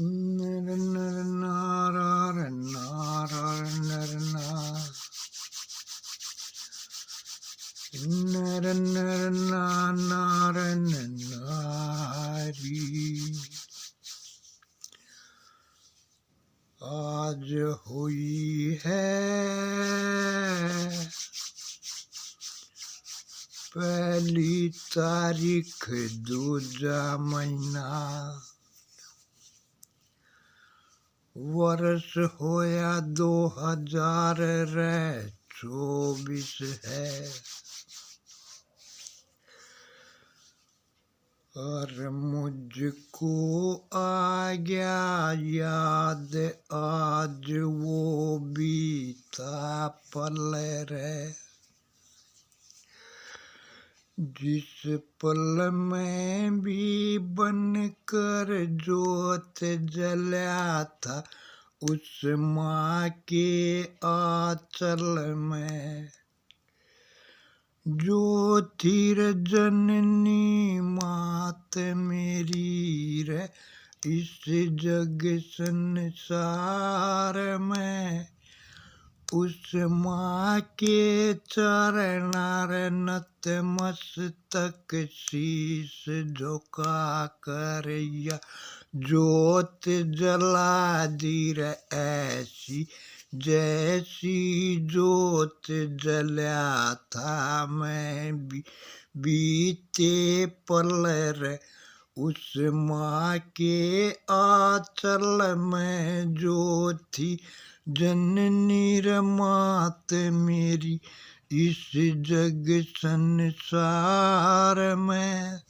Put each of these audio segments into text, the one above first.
नर नर नार नार नर नार नर नर नार नारी। आज हुई है पहली तारीख दूजा महीना, वर्ष होया 2024 है। और मुझको आ गया याद आज वो बीता पल रे, जिस पल में भी बनकर जोत जला था उस माँ के आंचल में। जो थी रे जननी मात मेरी रे इस जग संसार में, उस माँ के चरणार नतमस्तक शीश झुका कर या जोत जला दी रे ऐसी जैसी जोत जला था मैं भी बीते पल रे, उस माँ के आंचल में जो थी जननी रे मात मेरी इस जग संसार में।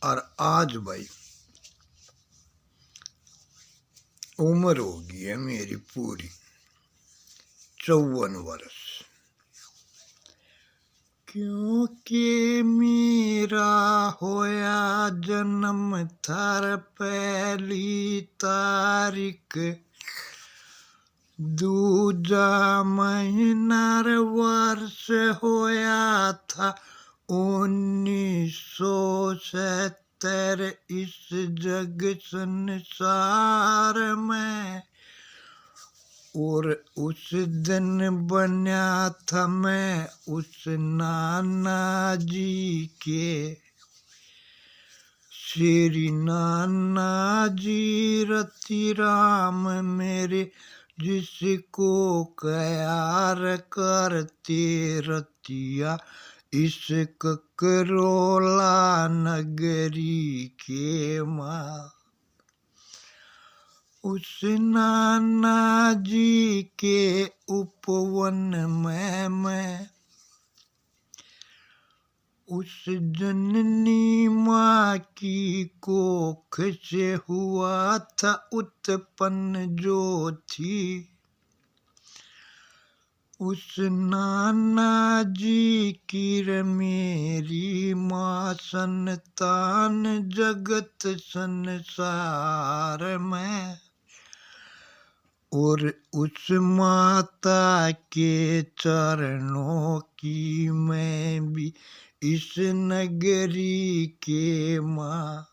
और आज भाई उम्र हो गई है मेरी पूरी 54 वर्ष, क्योंकि मेरा होया जन्म थार पहली तारीख दूजा महीना वर्ष होया था 1970 इस जग संसार में। और उस दिन बना था मैं उस नाना जी के, श्री नाना जी रति राम मेरे, जिसको प्यार करते रतिया इस ककरोला नगरी के माँ। उस नाना जी के उपवन में मैं उस जननी माँ की कोख से हुआ था उत्पन्न जो थी। उस नाना जी की रे मेरी माँ संतान जगत संसार में। और उस माता के चरणों की मैं भी इस नगरी के माँ,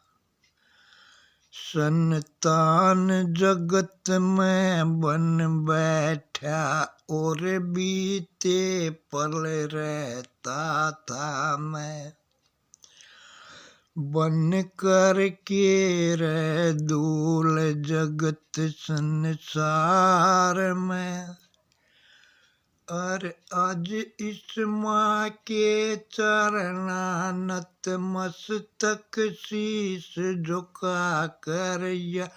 संतान जगत में बन बैठा और बीते पल रहता था मैं। बन कर के रे दूल जगत संसार में। और आज इस माँ के चरणा नतमस्तक शीश झुका कर या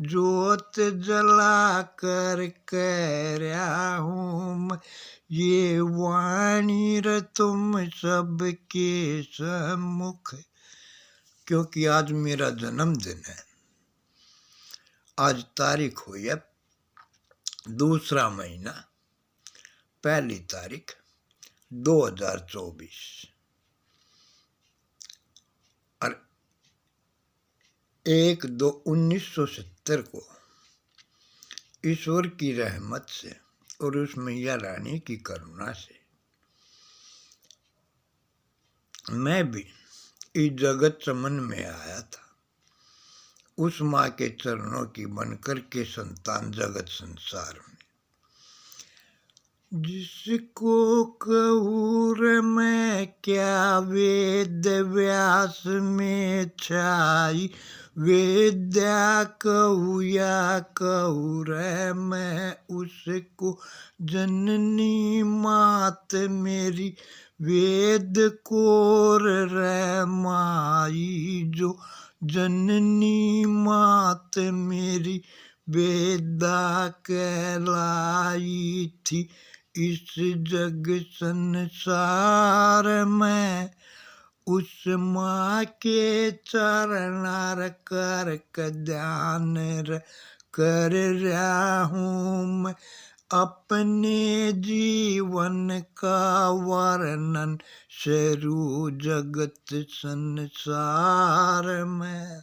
जोत जला कर कह रहा हूँ मैं ये वाणी रे तुम सबके सम्मुख, क्योंकि आज मेरा जन्मदिन है। आज तारीख हुई है दूसरा महीना पहली तारीख 2024। और 1/2/1970 को ईश्वर की रहमत से और उस मैया रानी की करुणा से मैं भी इस जगत चमन में आया था। उस माँ के चरणों की बनकर के संतान जगत संसार में। जिसको कहूर मैं क्या वेद व्यास में छाई, वेद्या कहूँ या कहूँ रे मैं उसको, जननी मात मेरी वेद कोर रे माई, जो जननी मात मेरी वेदा कहलाई थी। इस जग संसार में उस माँ के चरणार कर ध्यान कर रहा हूँ मैं, अपने जीवन का वर्णन शुरू जगत संसार में।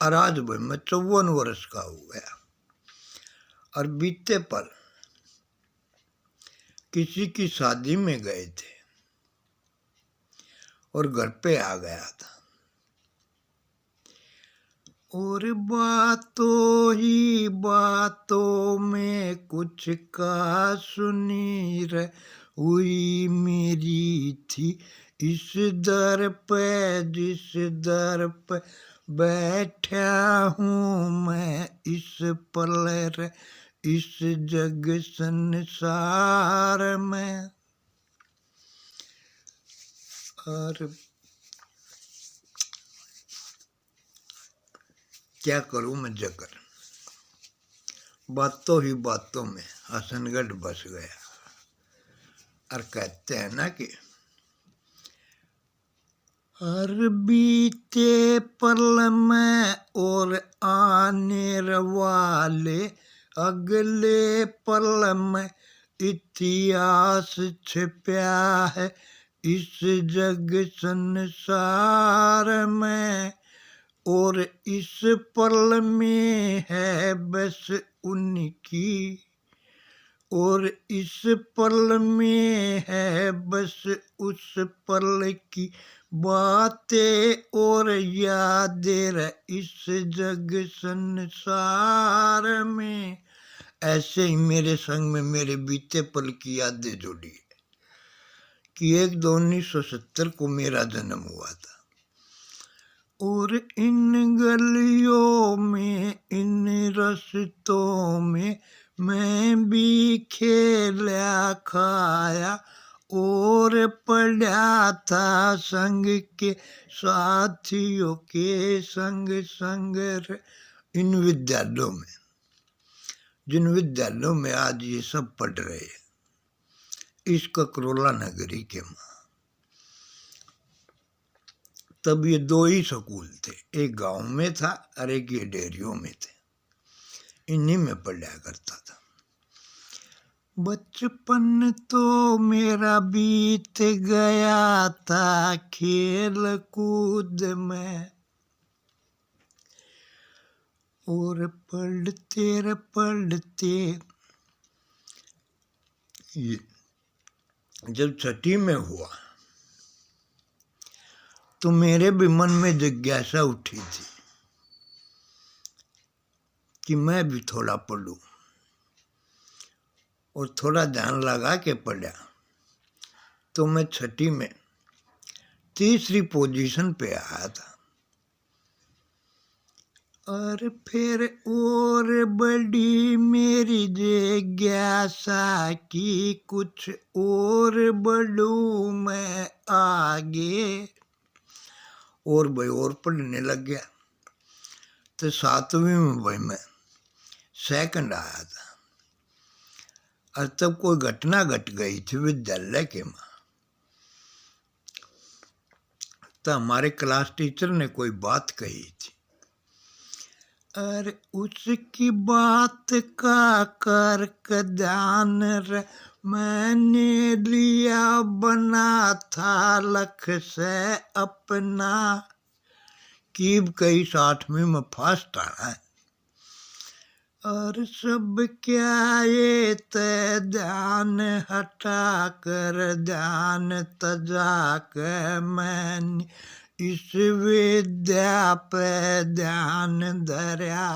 और आज भाई मैं 54 वर्ष का हो गया और बीते पल किसी की शादी में गए थे और घर पे आ गया था, और बातों ही बातों में कुछ का सुनी हुई मेरी थी। इस दर पे जिस दर पे बैठा हूँ मैं इस पल इस जग संसार में। और क्या करूँ मैं जकर, बातों ही बातों में हसनगढ़ बस गया। और कहते हैं ना कि हर बीते पल में और आने वाले अगले पल में इतिहास छिपा है इस जग संसार में, और इस पल में है बस उनकी, और इस पल में है बस उस पल की बातें और यादें इस जग संसार में। ऐसे ही मेरे संग में मेरे बीते पल की यादें जुड़ी है कि 1/2/1970 को मेरा जन्म हुआ था, और इन गलियों में इन रास्तों में मैं भी खेला खाया और पढ़ा था संग के साथियों के संग संग इन विद्यालयों में, जिन विद्यालयों में आज ये सब पढ़ रहे हैं, इस ककरोला नगरी के माँ। तब ये 2 ही स्कूल थे, एक गांव में था और एक ये डेरियों में थे, इन्हीं में पढ़ा करता था। बचपन तो मेरा बीत गया था खेल कूद में, और पढ़ते पढ़ते जब 6ठी में हुआ तो मेरे भी मन में जिज्ञासा उठी थी कि मैं भी थोड़ा पढ़ूं, और थोड़ा ध्यान लगा के पढ़ा तो मैं 6ठी में 3री पोजीशन पे आया था। और फिर और बड़ी मेरी जिज्ञासा की कुछ और बढ़ूं मैं आगे, और भाई और पढ़ने लग गया। तो 7वीं में भाई मैं सेकंड आया था, और तब कोई घटना घट गई थी विद्यालय के में। तो हमारे क्लास टीचर ने कोई बात कही थी, और उसकी बात का कर ध्यान मैंने लिया बना था लख से अपना, कीब कई 8वीं में फर्स्ट आना है। और सब क्या ये ते ध्यान हटा कर ध्यान तजा के मैंने इस विद्या पे ध्यान धरा,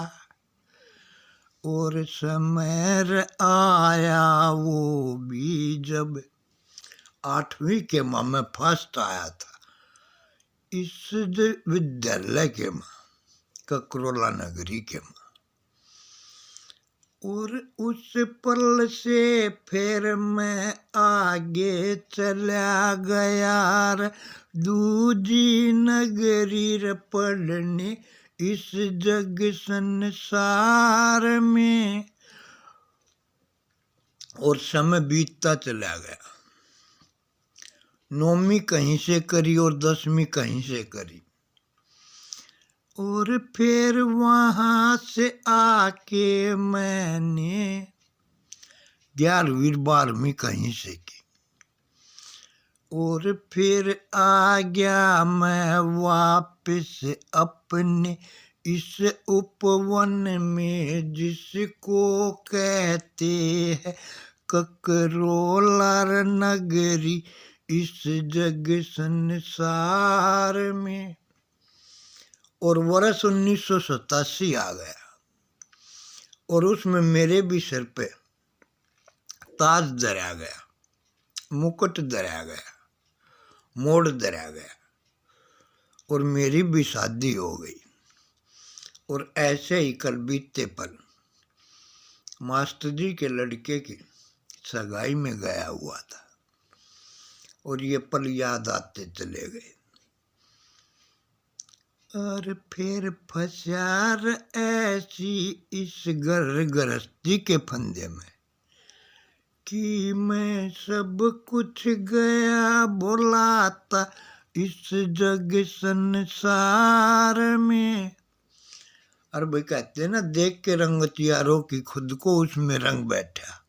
और समय आया वो भी जब 8वीं के माँ में फर्स्ट आया था इस विद्यालय के माँ, ककरोला नगरी के माँ। और उस पल से फिर मैं आगे चला गया रे, दूजी नगरी रे पढ़ने इस जग संसार में। और समय बीतता चला गया, 9वीं कहीं से करी और 10वीं कहीं से करी, और फिर वहां से आके मैंने 11वीं 12वीं कहीं से की। और फिर आ गया मैं वापस अपने इस उपवन में, जिसको कहते हैं ककरोला नगरी इस जग संसार में। और वर्ष 1987 आ गया, और उसमें मेरे भी सिर पे ताज धरा गया, मुकुट धरा गया, मोड़ धरा गया, और मेरी भी शादी हो गई। और ऐसे ही कल बीते पल मास्टर जी के लड़के की सगाई में गया हुआ था, और ये पल याद आते चले गए। और फिर फंसार ऐसी इस घर गृहस्थी के फंदे में कि मैं सब कुछ गया भुलाता इस जग संसार में। और भाई कहते हैं ना, देख के रंगत यारों की खुद को उसमें रंग बैठा,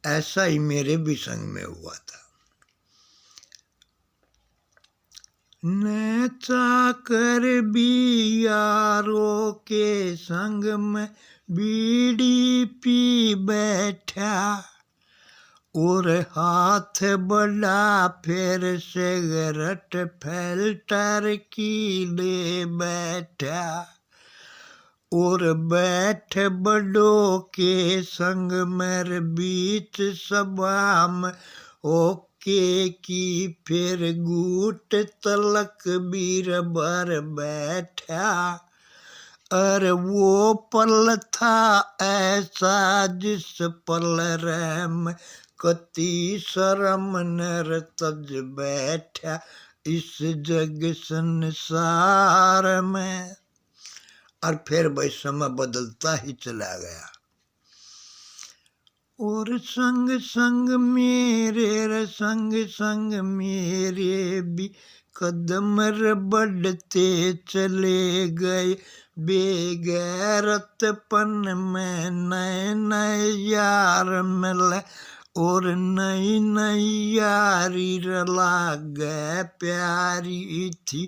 ऐसा ही मेरे भी संग में हुआ था। न चाकर भी यारों के संग में बीड़ी पी बैठा, और हाथ बढ़ा फिर सिगरेट फिल्टर की ले बैठा। और बैठ बड़ों के संग मेरे बीच सभा में ओके की, फिर घूट तलक बीर भर बैठा। अरे वो पल था ऐसा जिस पल रहम कति शर्म नर तज बैठा इस जग संसार में। और फिर भाई समय बदलता ही चला गया, और संग संग मेरे संग संग मेरे भी कदम बढ़ते चले गए, बेगैरतपन में नए नए यार मिले, और नई नई यारी लाग प्यारी थी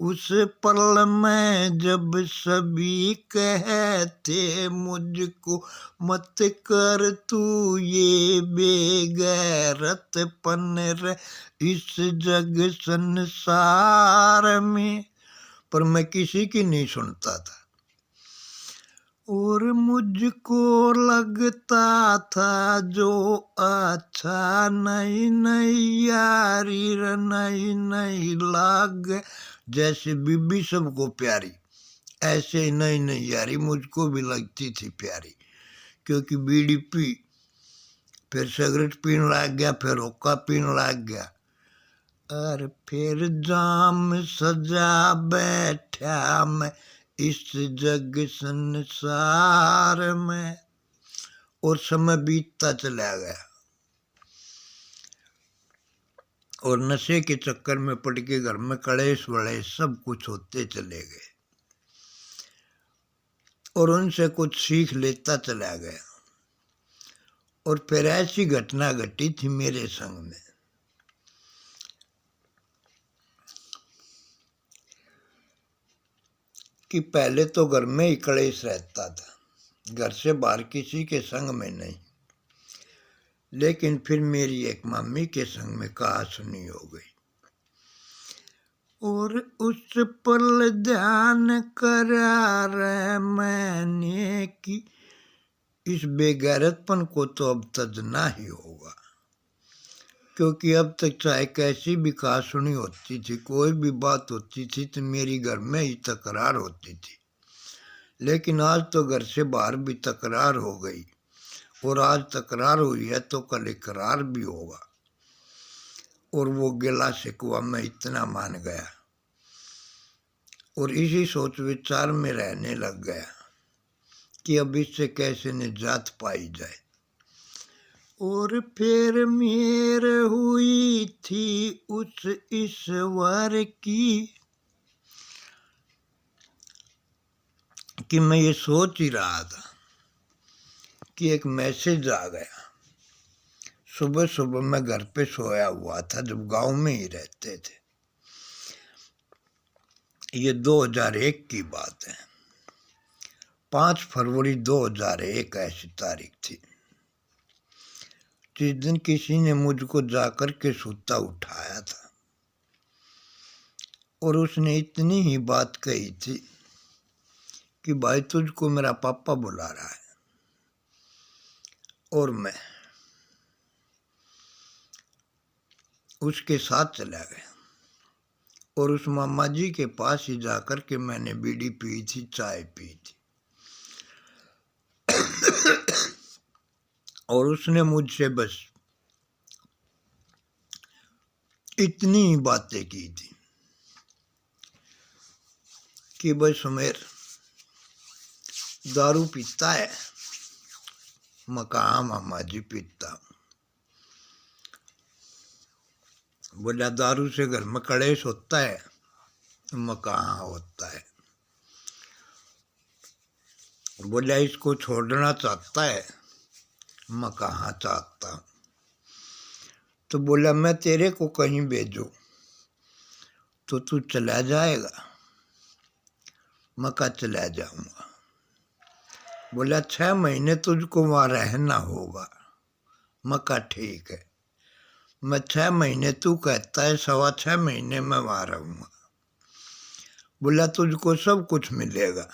उस पल में, जब सभी कहते मुझको मत कर तू ये बेगैरतपन रे इस जग संसार में। पर मैं किसी की नहीं सुनता था, और मुझको लगता था जो अच्छा नई नई यारी नई नई लाग। जैसे बीबी सबको प्यारी, ऐसे ही नई नई यारी मुझको भी लगती थी प्यारी, क्योंकि बीड़ी पी, फिर सिगरेट पीने लग गया, फिर हुक्का पीने लग गया, और फिर जाम सजा बैठा मैं इस जग संसार में। और समय बीतता चला गया, और नशे के चक्कर में पड़ के घर में कलेश वलेश सब कुछ होते चले गए, और उनसे कुछ सीख लेता चला गया। और फिर ऐसी घटना घटी थी मेरे संग में कि पहले तो घर में ही कलेश रहता था, घर से बाहर किसी के संग में नहीं। लेकिन फिर मेरी एक मम्मी के संग में कहा सुनी हो गई, और उस पल ध्यान करा रे मैंने कि इस बेगैरतपन को तो अब तजना ही होगा, क्योंकि अब तक चाहे कैसी भी कहासुनी होती थी, कोई भी बात होती थी तो मेरी घर में ही तकरार होती थी। लेकिन आज तो घर से बाहर भी तकरार हो गई, और आज तकरार हुई है तो कल इकरार भी होगा। और वो गिला शिकवा मैं इतना मान गया और इसी सोच विचार में रहने लग गया कि अब इससे कैसे निजात पाई जाए। और फिर मेर हुई थी उस ईश्वर की कि मैं ये सोच ही रहा था कि एक मैसेज आ गया। सुबह सुबह मैं घर पे सोया हुआ था, जब गांव में ही रहते थे। ये 2001 की बात है। 5 फरवरी 2001 ऐसी तारीख थी जिस दिन किसी ने मुझको जाकर के सुता उठाया था और उसने इतनी ही बात कही थी कि भाई तुझको मेरा पापा बुला रहा है। और मैं उसके साथ चला गया और उस मामा जी के पास ही जाकर के मैंने बीड़ी पी थी, चाय पी थी। और उसने मुझसे बस इतनी ही बातें की थी कि भाई सुमेर दारू पीता है? मैं कहा मामा जी पीता हूँ। बोला दारू से घर में कलेश होता है? मैं कहा होता है। बोला इसको छोड़ना चाहता है? मैं कहा चाहता हूँ। तो बोला मैं तेरे को कहीं भेजूं तो तू चला जाएगा? मैं कहा चला जाऊंगा। बोला 6 महीने तुझको वहाँ रहना होगा। मैं कहा ठीक है। मैं 6 महीने, तू कहता है 6.25 महीने में वहाँ रहूँगा। बोला तुझको सब कुछ मिलेगा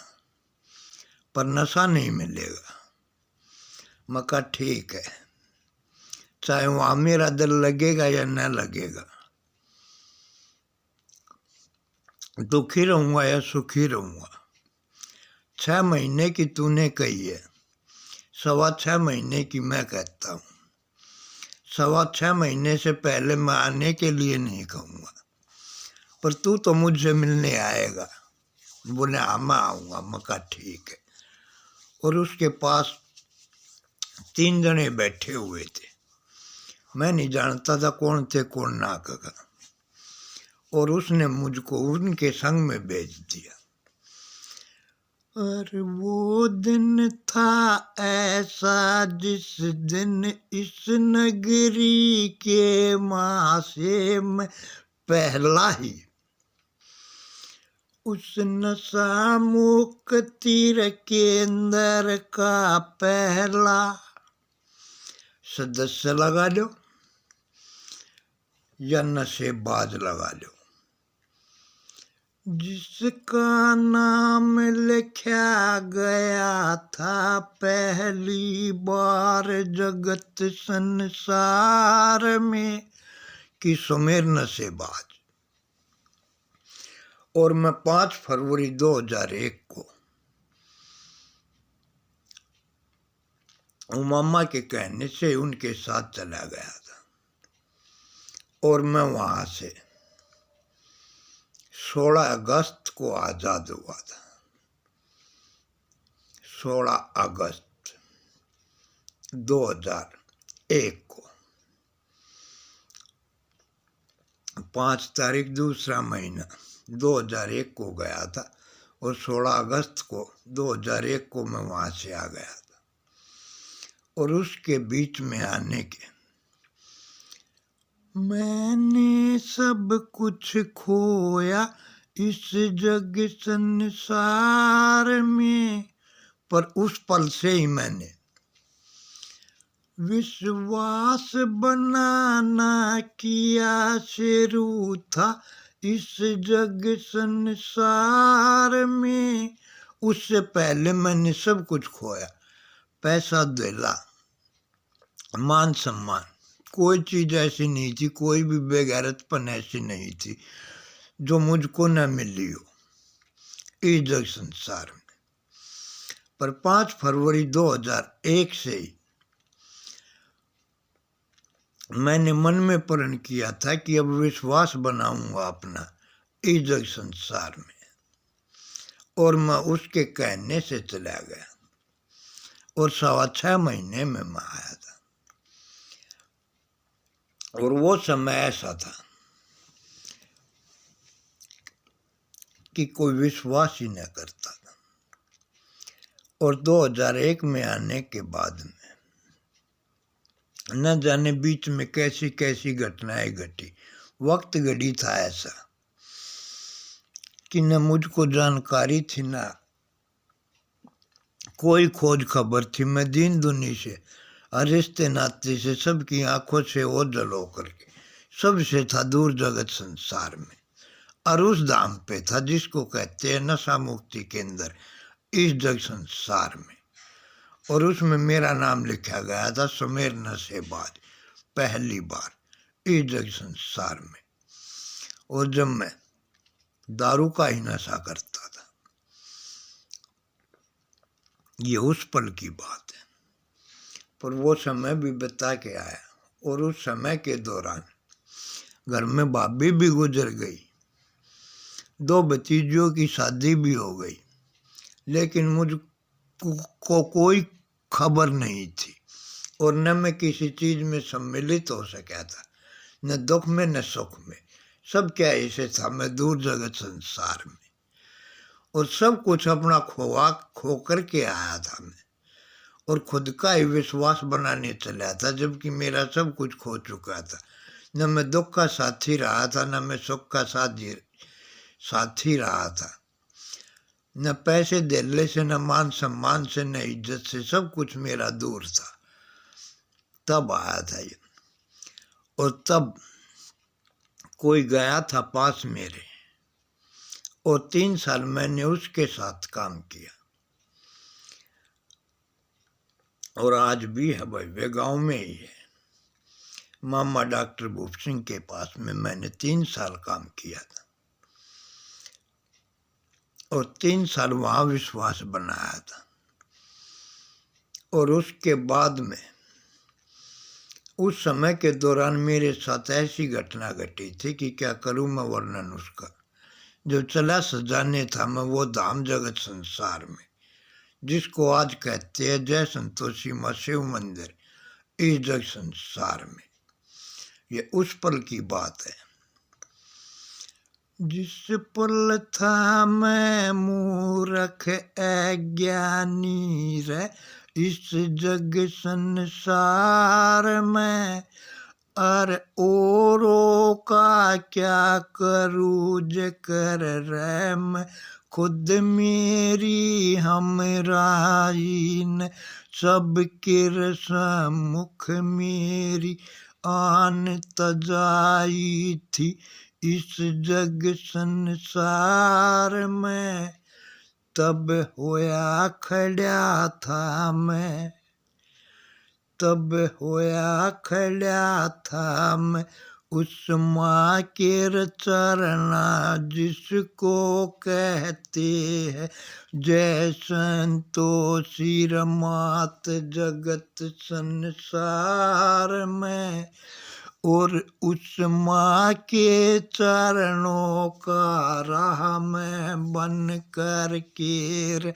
पर नशा नहीं मिलेगा। मैं कहा ठीक है, चाहे वहाँ मेरा दिल लगेगा या न लगेगा, दुखी रहूँगा या सुखी रहूँगा। 6 महीने की तूने कही है, 6.25 महीने की मैं कहता हूँ। 6.25 महीने से पहले मैं आने के लिए नहीं कहूँगा, पर तू तो मुझसे मिलने आएगा। बोले हाँ मैं आऊँगा। मैं कहा ठीक है। और उसके पास 3 जने बैठे हुए थे। मैं नहीं जानता था कौन थे कौन ना का। और उसने मुझको उनके संग में भेज दिया। और वो दिन था ऐसा जिस दिन इस नगरी के मासे में पहला ही उस नशा मुक्ति केंद्र का पहला सदस्य लगा लो या नशेबाज लगा लो, जिसका नाम लिखा गया था पहली बार जगत संसार में कि सुमेर नशेबाज। और मैं 5 फरवरी 2001 को मामा के कहने से उनके साथ चला गया था। और मैं वहाँ से 16 अगस्त को आज़ाद हुआ था। 16 अगस्त 2001 को 5 तारीख दूसरा महीना 2001 को गया था और 16 अगस्त को 2001 को मैं वहाँ से आ गया था। और उसके बीच में आने के मैंने सब कुछ खोया इस जग संसार में, पर उस पल से ही मैंने विश्वास बनाना किया शुरू था इस जग संसार में। उससे पहले मैंने सब कुछ खोया, पैसा दिला, मान सम्मान, कोई चीज़ ऐसी नहीं थी, कोई भी बेगैरतपन ऐसी नहीं थी जो मुझको न मिली हो इस जग संसार में। पर 5 फरवरी 2001 से ही मैंने मन में प्रण किया था कि अब विश्वास बनाऊंगा अपना इस जग संसार में, और मैं उसके कहने से चला गया और 6.25 महीने में मैं आया था। और वो समय ऐसा था कि कोई विश्वास ही न करता था। और 2001 में आने के बाद में न जाने बीच में कैसी कैसी घटनाएं घटी। वक्त घड़ी था ऐसा कि न मुझको जानकारी थी, न कोई खोज खबर थी। मैं दीन दुनी से, रिश्ते नाते से, सबकी आंखों से ओझल होकर के सबसे था दूर जगत संसार में। और उस धाम पे था जिसको कहते हैं नशा मुक्ति केंद्र इस जग संसार में। और उसमें मेरा नाम लिखा गया था सुमेर नशेबाज, पहली बार इस जग संसार में। और जब मैं दारू का ही नशा करता था, ये उस पल की बात है। पर वो समय भी बता के आया। और उस समय के दौरान घर में भाभी भी गुजर गई, 2 भतीजियों की शादी भी हो गई, लेकिन मुझको कोई खबर नहीं थी। और न मैं किसी चीज़ में सम्मिलित हो सका था, न दुख में न सुख में। सब क्या ऐसे था, मैं दूर जगत संसार में, और सब कुछ अपना खो कर के आया था मैं। और खुद का ही विश्वास बनाने चला था, जबकि मेरा सब कुछ खो चुका था। न मैं दुख का साथी रहा था, न मैं सुख का साथी रहा था। न पैसे दिले से, न मान सम्मान से, न इज्जत से, सब कुछ मेरा दूर था। तब आया था ये। और तब कोई गया था पास मेरे, और 3 साल मैंने उसके साथ काम किया। और आज भी है भाई, वे गाँव में ही है। मामा डॉक्टर भूप सिंह के पास में मैंने 3 साल काम किया था, और 3 साल वहाँ विश्वास बनाया था। और उसके बाद में उस समय के दौरान मेरे साथ ऐसी घटना घटी थी कि क्या करूँ मैं वर्णन उसका। जो चला सजाने था मैं वो धाम जगत संसार में, जिसको आज कहते हैं जय संतोषी माँ शिव मंदिर इस जग संसार में। ये उस पल की बात है जिस पल था मैं मूर्ख अज्ञानी रे इस जग संसार में। अरे औरों का क्या करूँ जेकर रे मैं खुद मेरी हमराही न सबके सम्मुख मेरी आन तजाई थी इस जग संसार में। तब होया खड़ा था मैं, तब होया खड़ा था मैं उस माँ के चरना जिसको कहते हैं जय संतोषी मात जगत संसार में। और उस माँ के चरणों का राह में बन कर के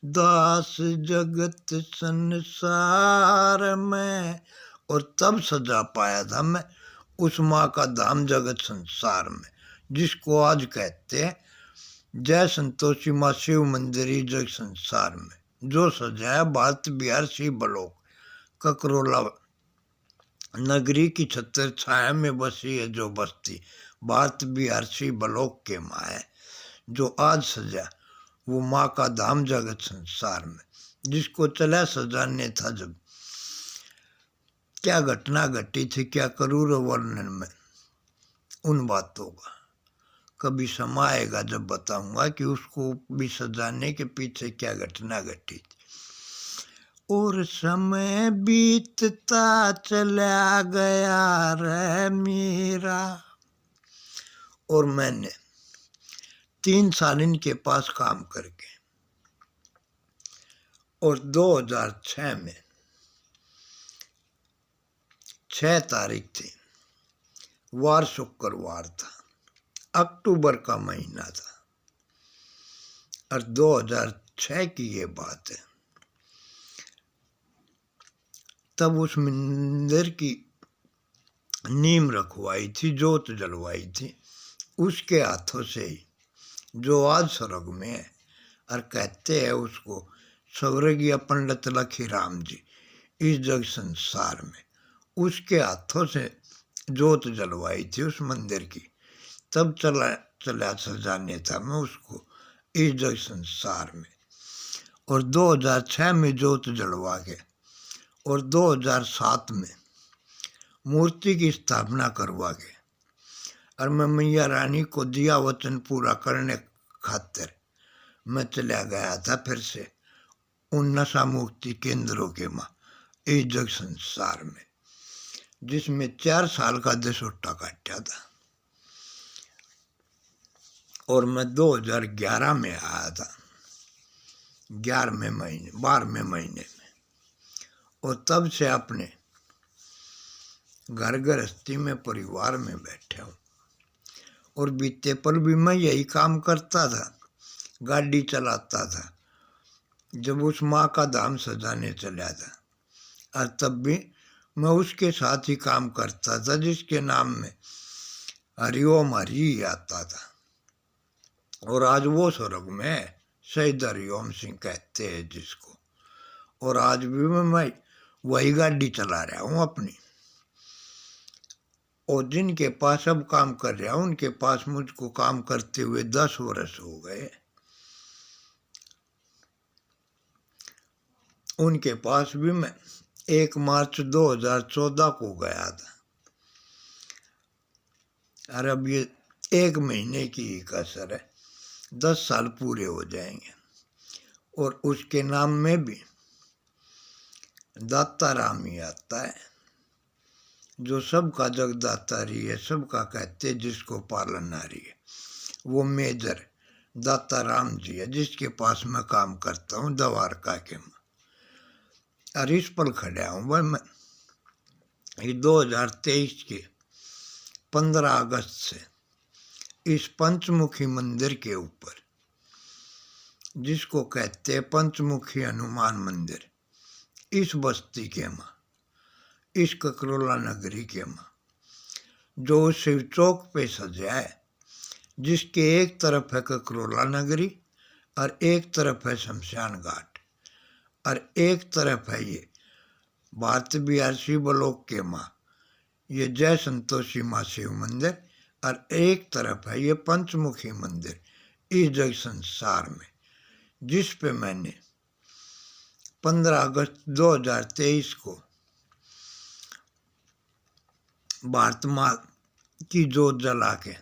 दास जगत संसार में। और तब सजा पाया था मैं उस माँ का धाम जगत संसार में, जिसको आज कहते हैं जय संतोषी माँ शिव मंदिर जग संसार में। जो सजाया भारत बिहार सी बलोक ककरोला नगरी की छत्र छाया में बसी है जो बस्ती भारत बिहार सी बलोक के माँ है। जो आज सजा वो माँ का धाम जगत संसार में, जिसको चला सजाने था। जब क्या घटना घटी थी क्या करूँ वर्णन में उन बातों का। कभी समय आएगा जब बताऊंगा कि उसको भी सजाने के पीछे क्या घटना घटी थी। और समय बीतता चला गया रे मेरा, और मैंने 3 साल इनके पास काम करके, और 2006 में 6 तारीख थी, वार शुक्रवार था, अक्टूबर का महीना था, और 2006 की ये बात है। तब उस मंदिर की नींव रखवाई थी, जोत जलवाई थी उसके हाथों से ही, जो आज स्वर्ग में है। और कहते हैं उसको स्वर्गीय पंडित लखीराम जी इस जग संसार में, उसके हाथों से जोत जलवाई थी उस मंदिर की। तब चला सजाने था मैं उसको इस जग संसार में। और 2006 में जोत जलवा के, और 2007 में मूर्ति की स्थापना करवा के, और मैं मैया रानी को दिया वचन पूरा करने खातिर मैं चला गया था फिर से उन नशा मुक्ति केंद्रों के माँ इस जग संसार में, जिसमें 4 साल का देशोट्टा काटा था। और मैं 2011 में आया था, 12वें महीने में, और तब से अपने घर गृहस्थी में परिवार में बैठे हूँ। और बीते पल भी मैं यही काम करता था, गाड़ी चलाता था जब उस माँ का धाम सजाने चला था, और तब भी मैं उसके साथ ही काम करता था जिसके नाम में हरिओम हरि आता था। और आज वो स्वर्ग में शहीद हरिओम सिंह कहते हैं जिसको, और आज भी मैं वही गाड़ी चला रहा हूँ अपनी। और जिनके पास अब काम कर रहा हूँ उनके पास मुझको काम करते हुए 10 वर्ष हो गए। उनके पास भी मैं 1 मार्च 2014 को गया था, और अब ये 1 महीने की ही कसर है, 10 साल पूरे हो जाएंगे। और उसके नाम में भी दाता राम ही आता है, जो सबका जगदातारी है, सबका कहते जिसको पालनहारी है, वो मेजर दाता राम जी है जिसके पास मैं काम करता हूँ द्वारका के में। और इस पर खड़ा हूँ भाई मैं 2023 के 15 अगस्त से इस पंचमुखी मंदिर के ऊपर, जिसको कहते हैं पंचमुखी हनुमान मंदिर, इस बस्ती के माँ, इस ककरोला नगरी के माँ, जो शिव चौक पे सजा है, जिसके एक तरफ है ककरोला नगरी और एक तरफ है शमशान घाट, और एक तरफ है ये भारत बिहार शिव लोक के माँ, ये जय संतोषी माँ शिव मंदिर, और एक तरफ है ये पंचमुखी मंदिर इस जग संसार में, जिस पे मैंने 15 अगस्त 2023 को भारत माँ की जोत जला के,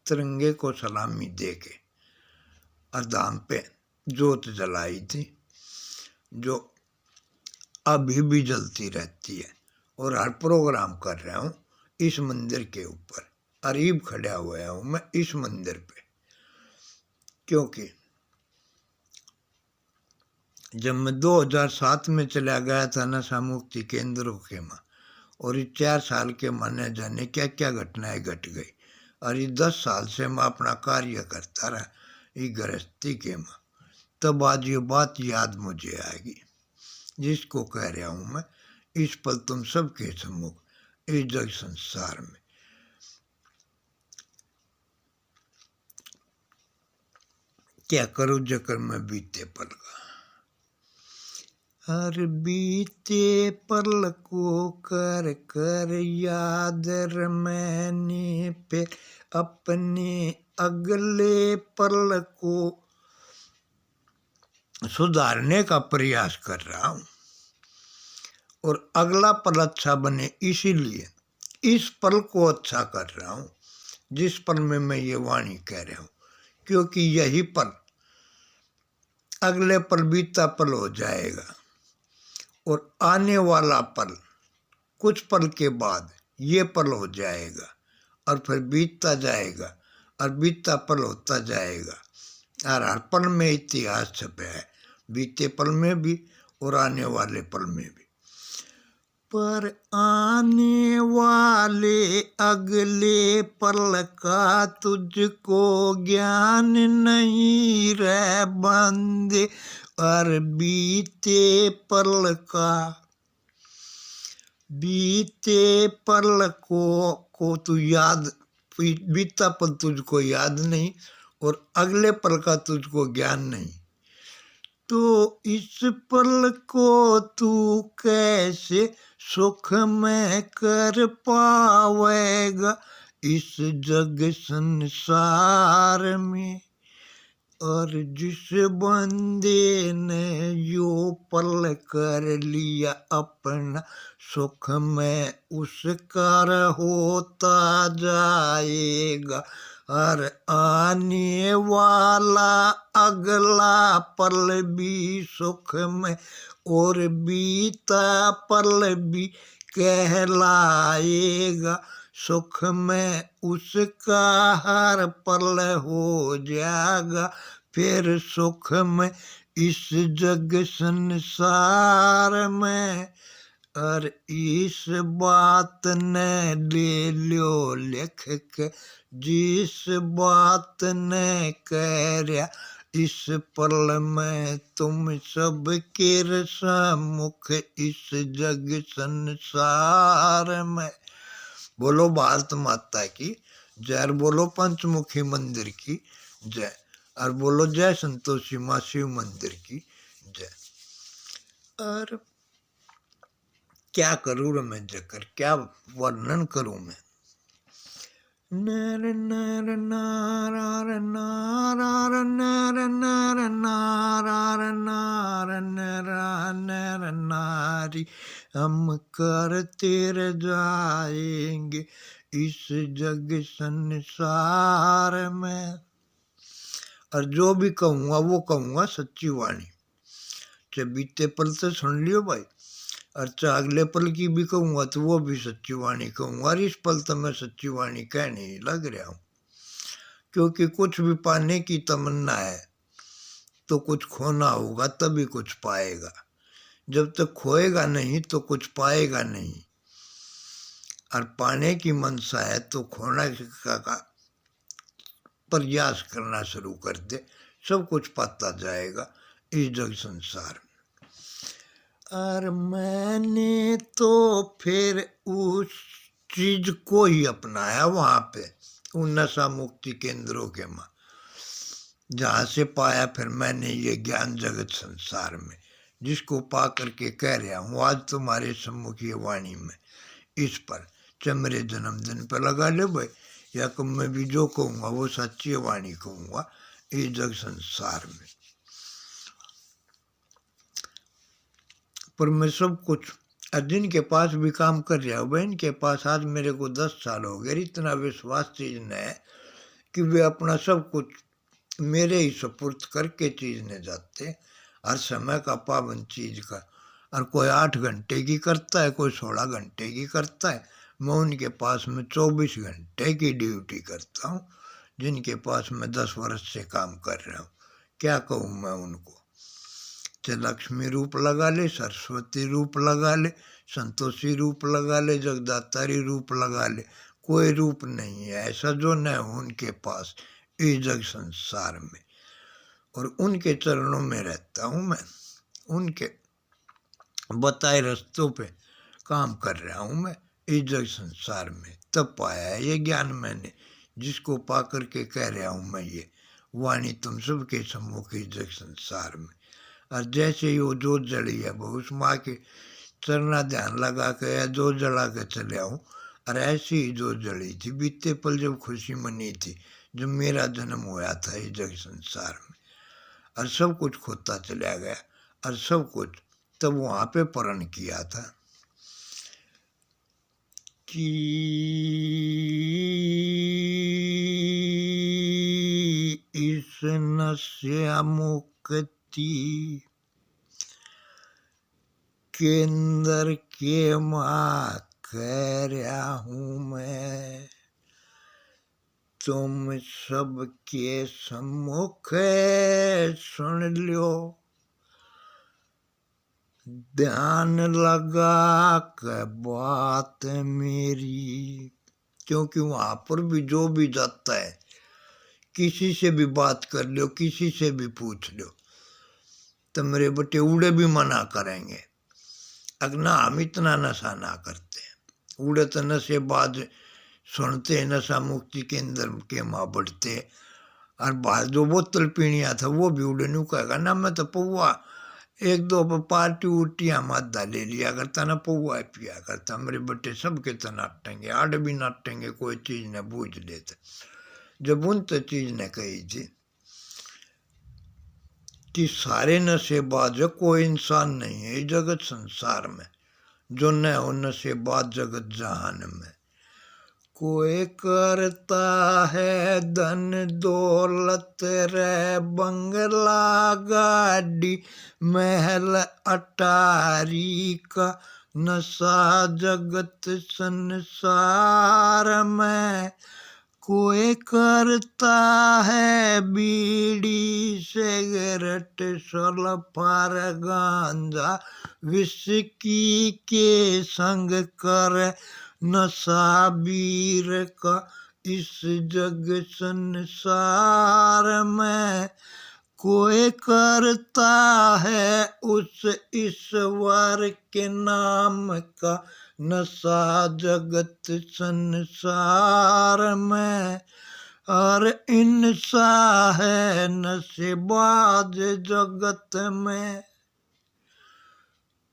तिरंगे को सलामी दे के, और धाम पे जोत जलाई थी, जो अभी भी जलती रहती है। और हर प्रोग्राम कर रहा हूँ इस मंदिर के ऊपर, अरीब खड़ा हुआ हूँ मैं इस मंदिर पे, क्योंकि जब मैं 2007 में चला गया था नशा मुक्ति केंद्रों के माँ, और ये 4 साल के माने जाने क्या क्या घटनाएं घट गई, और ये 10 साल से मैं अपना कार्य करता रहा ये गृहस्थी के माँ, तब आज ये बात याद मुझे आएगी, जिसको कह रहा हूँ मैं इस पल तुम सबके सम्मुख इस जग संसार में। क्या करूँ जकर मैं बीते पल का, हर बीते पल को कर कर याद मैंने पे अपने अगले पल को सुधारने का प्रयास कर रहा हूँ, और अगला पल अच्छा बने इसीलिए इस पल को अच्छा कर रहा हूँ, जिस पल में मैं ये वाणी कह रहा हूँ, क्योंकि यही पल अगले पल बीता पल हो जाएगा और आने वाला पल कुछ पल के बाद ये पल हो जाएगा और फिर बीतता जाएगा और बीतता पल होता जाएगा और हर पल में इतिहास छपे है, बीते पल में भी और आने वाले पल में भी। पर आने वाले अगले पल का तुझको ज्ञान नहीं रे बंदे, और बीते पल को तू याद, बीता पल तुझको याद नहीं और अगले पल का तुझको ज्ञान नहीं, तो इस पल को तू कैसे सुख में कर पावेगा इस जग संसार में। और जिस बंदे ने यो पल कर लिया अपना सुख में उसका होता जाएगा, और आने वाला अगला पल भी सुख में और बीता पल भी कहलाएगा, सुख में उसका हर पल हो जाएगा फिर सुख में इस जग संसार में। और इस बात ने ले लो लिख के, जिस बात ने कह रहा इस पल में तुम सब के सम्मुख इस जग संसार में। बोलो भारत माता की जय, बोलो पंचमुखी मंदिर की जय, और बोलो जय संतोषी माँ शिव मंदिर की जय। और क्या करूँ रे मैं जकर, क्या वर्णन करूँ मैं। नर नर नार नार नर नर नार नार नर नारी, हम करते रह जाएंगे इस जग संसार में। और जो भी कहूँगा वो कहूँगा सच्ची वाणी, चाहे बीते पल से सुन लियो भाई, और चाहे अगले पल की भी कहूँगा तो वो भी सच्ची वाणी कहूँगा। और इस पल तो मैं सच्ची वाणी कहने ही लग रहा हूँ, क्योंकि कुछ भी पाने की तमन्ना है तो कुछ खोना होगा तभी कुछ पाएगा, जब तक खोएगा नहीं तो कुछ पाएगा नहीं। और पाने की मनसा है तो खोना का प्रयास करना शुरू कर दे, सब कुछ पाता जाएगा इस जग संसार में। और मैंने तो फिर उस चीज को ही अपनाया वहाँ पे उन नशा मुक्ति केंद्रों के माँ, जहाँ से पाया फिर मैंने ये ज्ञान जगत संसार में, जिसको पा करके कह रहा हूँ आज तुम्हारे सम्मुख ये वाणी में। इस पर चाहे मेरे जन्मदिन पर लगा ले भाई, या कब मैं भी जो कहूँगा वो सच्ची वाणी कहूँगा इस जग संसार में। पर मैं सब कुछ जिनके पास भी काम कर रहा हूँ भाई, इनके पास आज मेरे को 10 साल हो गए, इतना विश्वास चीज ने है कि वे अपना सब कुछ मेरे ही सुपुर्द करके चीज ने जाते, हर समय का पाबंद चीज का। और कोई 8 घंटे की करता है, कोई 16 घंटे की करता है, मैं उनके पास में 24 घंटे की ड्यूटी करता हूँ, जिनके पास मैं 10 वर्ष से काम कर रहा हूँ। क्या कहूँ मैं उनको, चाहे लक्ष्मी रूप लगा ले, सरस्वती रूप लगा ले, संतोषी रूप लगा ले, जगदातारी रूप लगा ले, कोई रूप नहीं है ऐसा जो न हो उनके पास इस जग संसार में। और उनके चरणों में रहता हूँ मैं, उनके बताए रास्तों पे काम कर रहा हूँ मैं इस जग संसार में। तब पाया है ये ज्ञान मैंने, जिसको पा करके कह रहा हूँ मैं ये वाणी तुम सबके सम्मुख इस जग संसार में। और जैसे ही वो जोत जली है वो उस माँ के चरना ध्यान लगा के या जोत जला के चले आऊँ, और ऐसी ही जोत जली थी बीते पल जब खुशी मनी थी जब मेरा जन्म हुआ था इस जग संसार में। और सब कुछ खोता चला गया, और सब कुछ तब वहाँ पे प्रण किया था कि नशा मुक्ति केंद्र के माँ कह रहा हूँ मैं, तुम सबके सम्मुख सुन लो, ध्यान लगा के बात मेरी। क्योंकि वहां पर भी जो भी जाता है, किसी से भी बात कर लो, किसी से भी पूछ लो, तो मेरे बेटे उड़े भी मना करेंगे, अगर ना हम इतना नशा ना करते। उड़े तो नशे बाद सुनते, नशा मुक्ति केंद्र के माँ बढ़ते, और बाहर जो बोतल पीनिया था वो भी उड़े नहीं कहेगा ना, मैं तो पौआ एक दो पार्टी उटिया मादा ले लिया करता ना, पौआ पिया करता। मेरे बच्चे सबके तो नाटेंगे, आड़ भी नाटेंगे, कोई चीज ने बूझ लेते। जब उन तो चीज ने कही थी कि सारे नशेबाज, कोई इंसान नहीं है जगत संसार में जो न हो नशेबाज जगत जहान में। कोई करता है धन दौलत रे बंगला गाड़ी महल अटारी का नशा जगत संसार में। कोई करता है बीड़ी सिगरेट सल्फर गांजा विस्की के संग कर नशा वीर का इस जग संसार में। कोई करता है उस ईश्वर के नाम का नशा जगत संसार में। और इंसा है नशेबाज जगत में,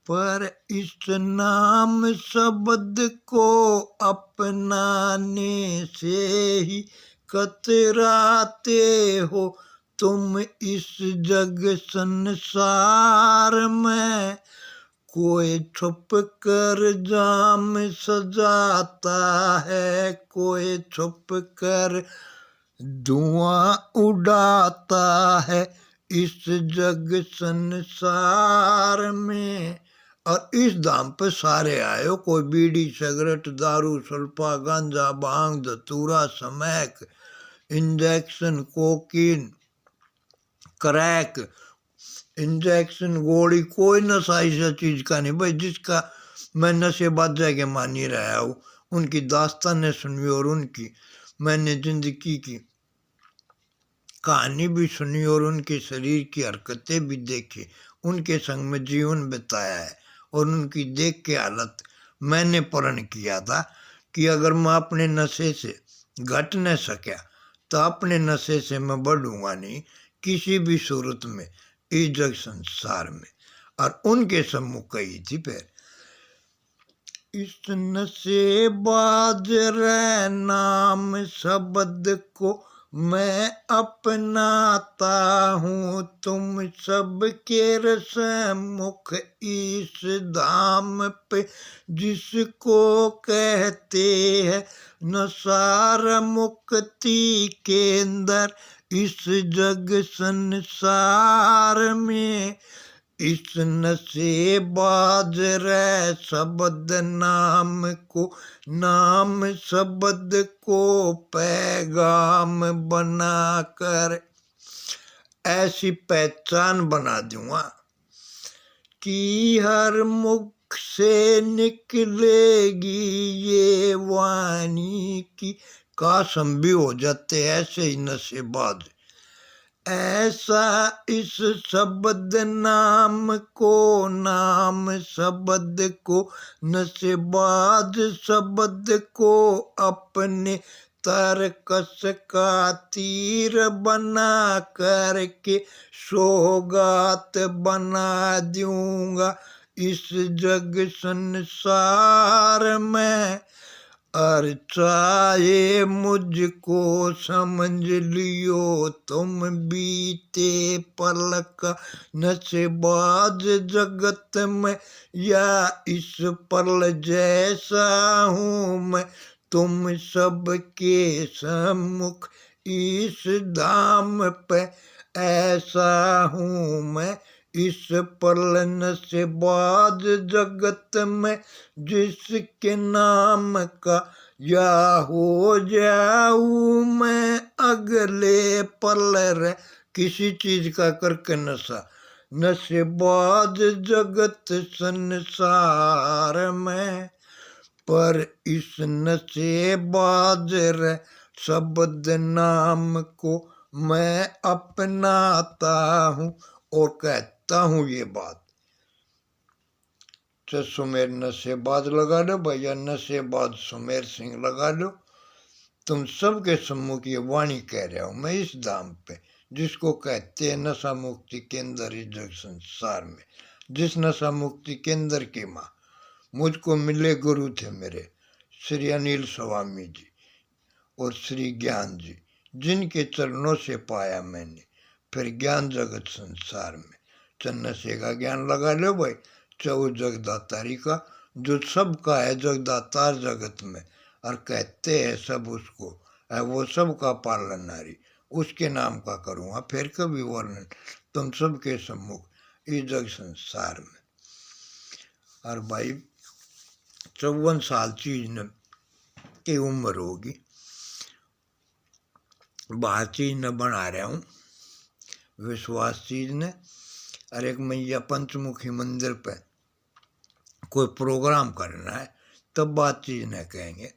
पर इस नाम शब्द को अपनाने से ही कतराते हो तुम इस जग संसार में। कोई छुप कर जाम सजाता है, कोई छुप कर धुआं उड़ाता है इस जग संसार में। और इस दाम पे सारे आयो, कोई बीड़ी सिगरेट दारू सल्फा गांजा भांग धतूरा समैक इंजेक्शन कोकीन क्रैक इंजेक्शन गोली, कोई नशा ऐसा चीज का नहीं भाई जिसका मैं नशेबाजा के मान ही रहा हूँ। उनकी दास्तानें सुनी और उनकी मैंने जिंदगी की कहानी भी सुनी और उनके शरीर की हरकतें भी देखी, उनके संग में जीवन बिताया है। और उनकी देख के हालत मैंने प्रण किया था कि अगर मैं अपने नशे से घट न सका तो अपने नशे से मैं बढ़ूंगा नहीं किसी भी सूरत में इस जग संसार में। और उनके सम्मुख कही थी फिर, इस नशेबाज रे नाम शब्द को मैं अपनाता हूँ, तुम सबके सम्मुख इस धाम पे जिसको कहते हैं नशार मुक्ति केंद्र इस जग संसार में। इस नशेबाज रे शब्द नाम शब्द को पैगाम बनाकर ऐसी पहचान बना दूंगा कि हर मुख से निकलेगी ये वाणी की कासम भी हो जाते ऐसे ही नशेबाज। ऐसा इस शब्द नाम शब्द को नशेबाज शब्द को अपने तरकस का तीर बना करके सौगात बना दूंगा इस जग संसार में। और चाहे मुझको समझ लियो तुम बीते पल का नशेबाज जगत में, या इस पल जैसा हूँ मैं तुम सबके सम्मुख इस धाम पे ऐसा हूँ मैं, इस पलन से बाद जगत में जिसके नाम का या हो जाऊँ मैं, अगले पल रे किसी चीज का करके नशा, नशे बाद जगत संसार में, पर इस नशे बाद रे शब्द नाम को मैं अपनाता हूँ और कहता हूँ ये बात। तो सुमेर नशेबाज लगा लो भैया, नशेबाज सुमेर सिंह लगा लो। तुम सबके सम्मुख ये वाणी कह रहा हूँ मैं इस धाम पे, जिसको कहते हैं नशा मुक्ति केंद्र इस जग संसार में। जिस नशा मुक्ति केंद्र की माँ मुझको मिले गुरु थे मेरे श्री अनिल स्वामी जी और श्री ज्ञान जी, जिनके चरणों से पाया मैंने फिर ज्ञान जगत संसार में। नशे का ज्ञान लगा लो भाई, चौ जगदातारी का, जो सबका है जगदातार जगत में, और कहते हैं सब उसको है, वो सबका पालनहारी, उसके नाम का करूँगा फिर कभी वर्णन तुम सबके सम्मुख इस जग संसार में। और भाई 54 साल चीज न की उम्र होगी, बाहर चीज न बना रहा हूँ, विश्वास चीज ने। और एक मैया पंचमुखी मंदिर पे कोई प्रोग्राम करना है तब बात चीज न कहेंगे।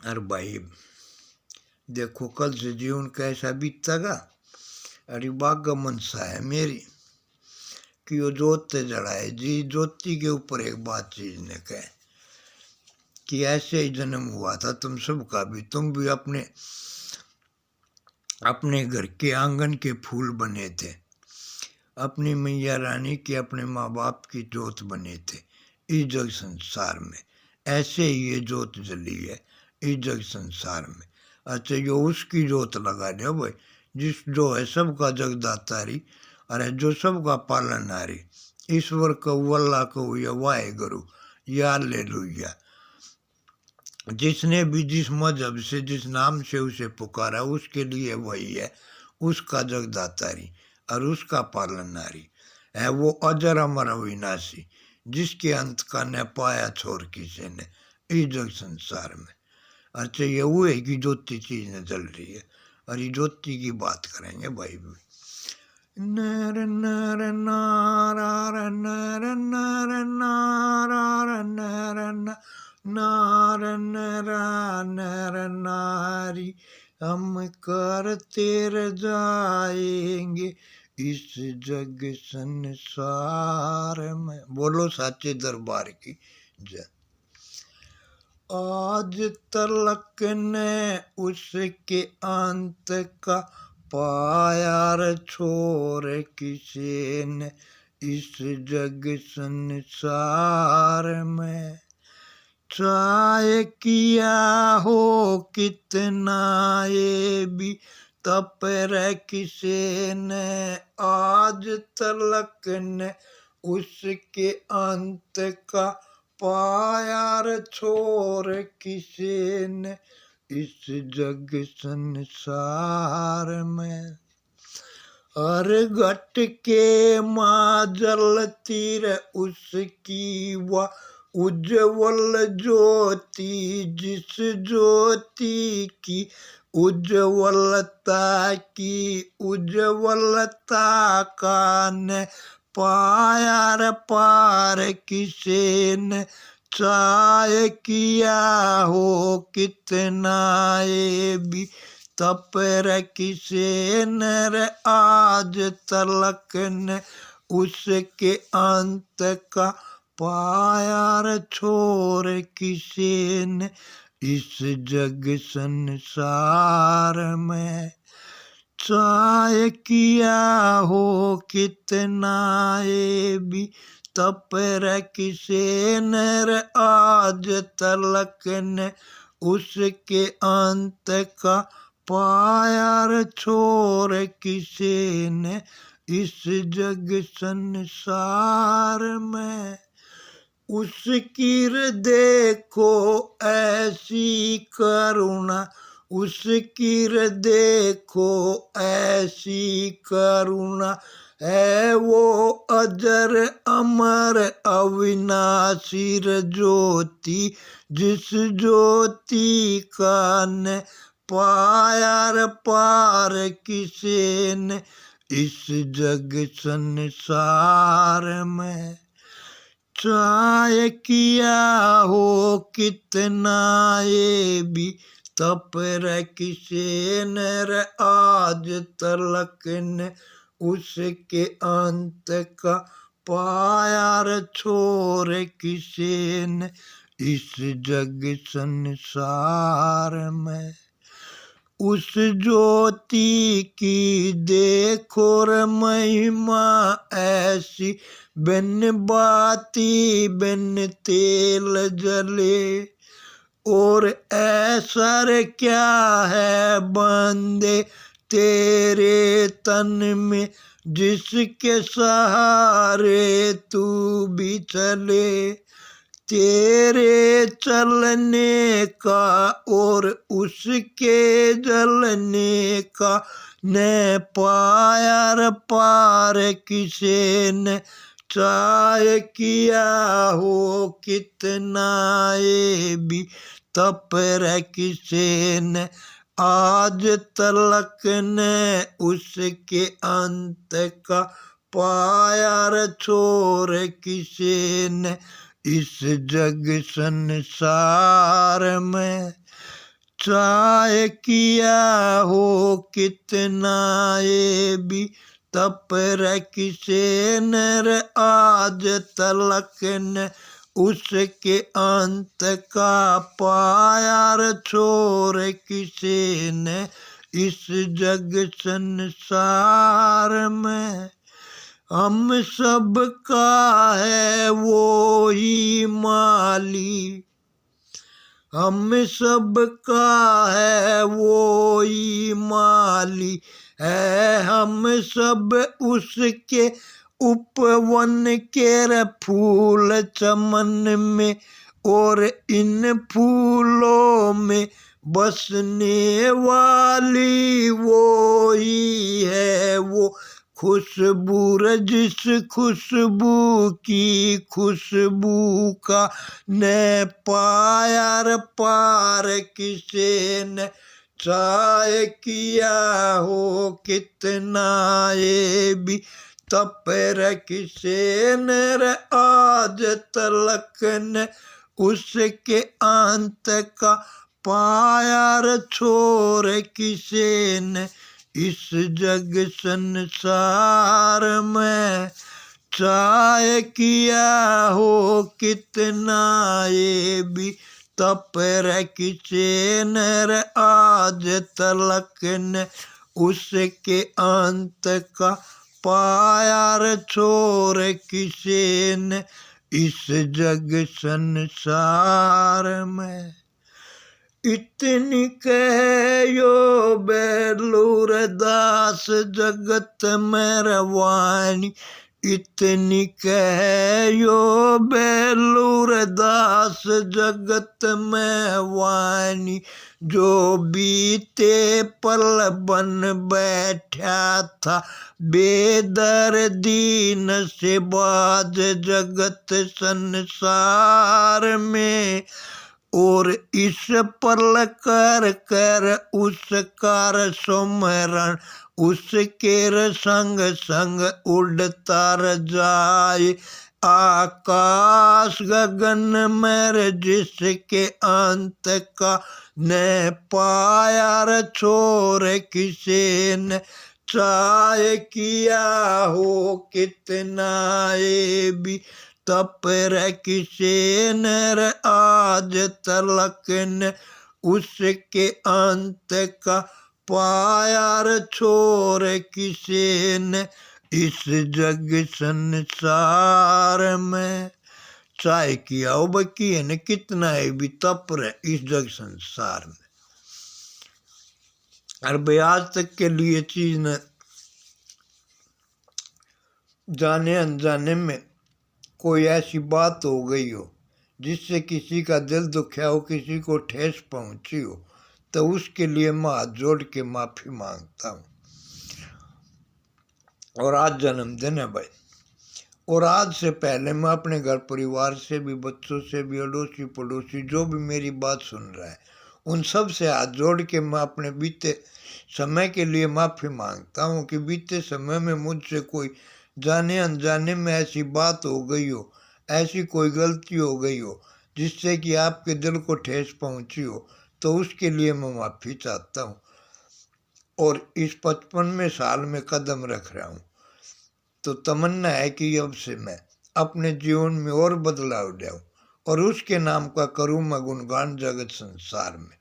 अरे भाई देखो कल से जीवन कैसा बीतेगा। अरे बाग मनसा है मेरी कि वो ज्योत जलाए जी, ज्योति के ऊपर एक बात चीज ने कहे कि ऐसे ही जन्म हुआ था तुम सबका भी, तुम भी अपने अपने घर के आंगन के फूल बने थे, अपनी मैया रानी के अपने माँ बाप की ज्योत बने थे इस जग संसार में। ऐसे ही ये ज्योत जली है इस जग संसार में। अच्छा यो उसकी ज्योत लगा दो भाई, जिस जो है सबका जगदातारी, अरे जो सबका पालनहारी, ईश्वर कहू अल्लाह कहू या वाहेगुरु या हालेलुया, जिसने भी जिस मजहब से जिस नाम से उसे पुकारा उसके लिए वही है उसका जगदातारी और उसका पालनहारी है। वो अजर अमर अविनाशी, जिसके अंत का न पाया छोर किसी ने इस जग संसार में। अच्छा ये वो है कि ज्योति चीज न जल रही है, और ये ज्योति की बात करेंगे भाई भी। नर नर नारा नर नर नारा नर नार नरा नर नारी, हम करते रह जाएंगे इस जग संसार में। बोलो साचे दरबार की जय। आज तलक ने उसके अंत का पाया रे छोर किसी ने इस जग संसार में, चाहे किया हो कितना ये भी तप रे किसी ने, आज तलक ने उसके अंत का पाया रे छोर किसी ने इस जग संसार में। हर घट के माँ जलती रे उसकी वह उज्जवल ज्योति, जिस ज्योति की उज्जवलता की उज्जवलता का न पाया रे पार किसी ने, चाहे किया हो कितना ये भी तप रे किसी ने रे, आज तलक ने उसके अंत का पाया रे छोर किसी ने इस जग संसार में, चाहे किया हो कितना ये भी तप रे किसी ने रे, आज तलक ने उसके अंत का पाया रे छोर किसी ने इस जग संसार में। उसकी देखो ऐसी करुणा, उसकी देखो ऐसी करुणा, है वो अजर अमर अविनाशी ज्योति, जिस ज्योति का न पाया रे पार किसे ने इस जग संसार में। चाहे किया हो कितना ये भी तप रे किसे न आज तलक ने उसके अंत का पाया रे छोर किसे ने इस जग संसार में। उस ज्योति की देखो रे महिमा ऐसी, बिन बाती बिन तेल जले, और ऐसा रे क्या है बंदे तेरे तन में, जिसके सहारे तू भी चले। तेरे चलने का और उसके जलने का न पाया रे पार किसे ने, चाहे किया हो कितना ये भी तप रे किसे ने आज तलक ने उसके अंत का पाया रे छोर किसे ने इस जग संसार में। चाहे किया हो कितना ये भी तप रे किसे ने आज तलक ने उसके अंत का पाया रे छोर किसे ने इस जग संसार में। हम सब का है वो ही माली, हम सब का है वो ही माली, है हम सब उसके उपवन के फूल चमन में, और इन फूलों में बसने वाली वो ही है वो खुशबू, जिस खुशबू की खुशबू का न पाया रे पार किसे ने, चाहे किया हो कितना ये भी तप रे किसे ने आज तलक ने उसके अंत का पाया रे छोर किसे ने इस जग संसार में। चाहे किया हो कितना ये भी तप रे किसे ने आज तलक ने उसके अंत का पाया रे छोर किसे ने इस जग संसार में। इतनी कहो बेलूर दास जगत में रवानी, इतनी कहो बेलूर दास जगत में वानी, जो बीते पल बन बैठा था बेदर्दी से बाज जगत संसार में, और इस पल कर कर उसका सुमरण उसके संग संग उड़ता जाए आकाश गगन में, जिसके अंत का न पाया रे छोर किसे ने, चाहे किया हो कितना ये भी तप रे किसे ने आज तलक ने उसके अंत का पाया रे छोर किसे ने इस जग संसार में। चाहे किया हो बकी है न कितना है भी तप रे इस जग संसार में। और भाई आज तक के लिए चीज न जाने अनजाने में कोई ऐसी बात हो गई हो जिससे किसी का दिल दुखा हो, किसी को ठेस पहुंची हो, तो उसके लिए मैं हाथ जोड़ के माफ़ी मांगता हूँ। और आज जन्मदिन है भाई, और आज से पहले मैं अपने घर परिवार से भी, बच्चों से भी, अड़ोसी पड़ोसी जो भी मेरी बात सुन रहा है, उन सब से हाथ जोड़ के मैं अपने बीते समय के लिए माफ़ी मांगता हूँ कि बीते समय में मुझसे कोई जाने अनजाने में ऐसी बात हो गई हो, ऐसी कोई गलती हो गई हो जिससे कि आपके दिल को ठेस पहुँची हो, तो उसके लिए मैं माफ़ी चाहता हूँ। और इस 55वें साल में कदम रख रहा हूँ, तो तमन्ना है कि अब से मैं अपने जीवन में और बदलाव लाऊं और उसके नाम का करूं मैं गुणगान जगत संसार में।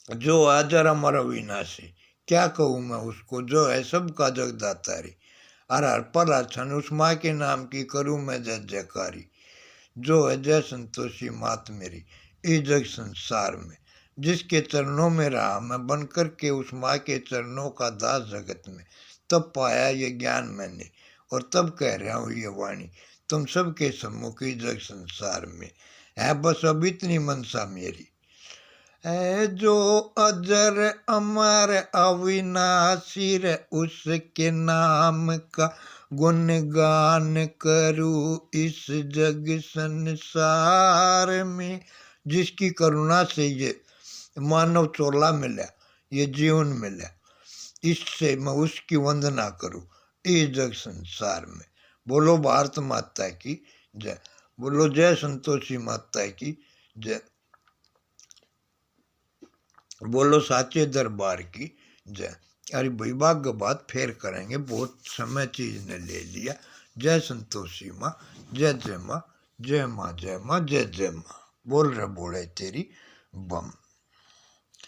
जो हाजर हमारा विनाशी, क्या कहूँ मैं उसको, जो है सबका जगदातारी, हर हर पल क्षण उस माँ के नाम की करूँ मैं जय जयकारी। जो है जय संतोषी मात मेरी इस जग संसार में, जिसके चरणों में रहा मैं बन कर के उस माँ के चरणों का दास जगत में, तब पाया ये ज्ञान मैंने, और तब कह रहा हूँ ये वाणी तुम सबके सम्मुख इस जग संसार में। है बस अब इतनी मनसा मेरी, है जो अजर अमर अविनाशी रे, उसके नाम का गुणगान करूँ इस जग संसार में। जिसकी करुणा से ये मानव चोला मिला, ये जीवन मिला, इससे मैं उसकी वंदना करूँ इस जग संसार में। बोलो भारत माता की जय, बोलो जय संतोषी माता की जय, बोलो साचे दरबार की जय। अरे भाई भाग्य बात फिर करेंगे, बहुत समय चीज ने ले लिया। जय संतोषी माँ, जय जय माँ, जय माँ जय माँ, जय जय माँ। बोल रहे बोले तेरी बम।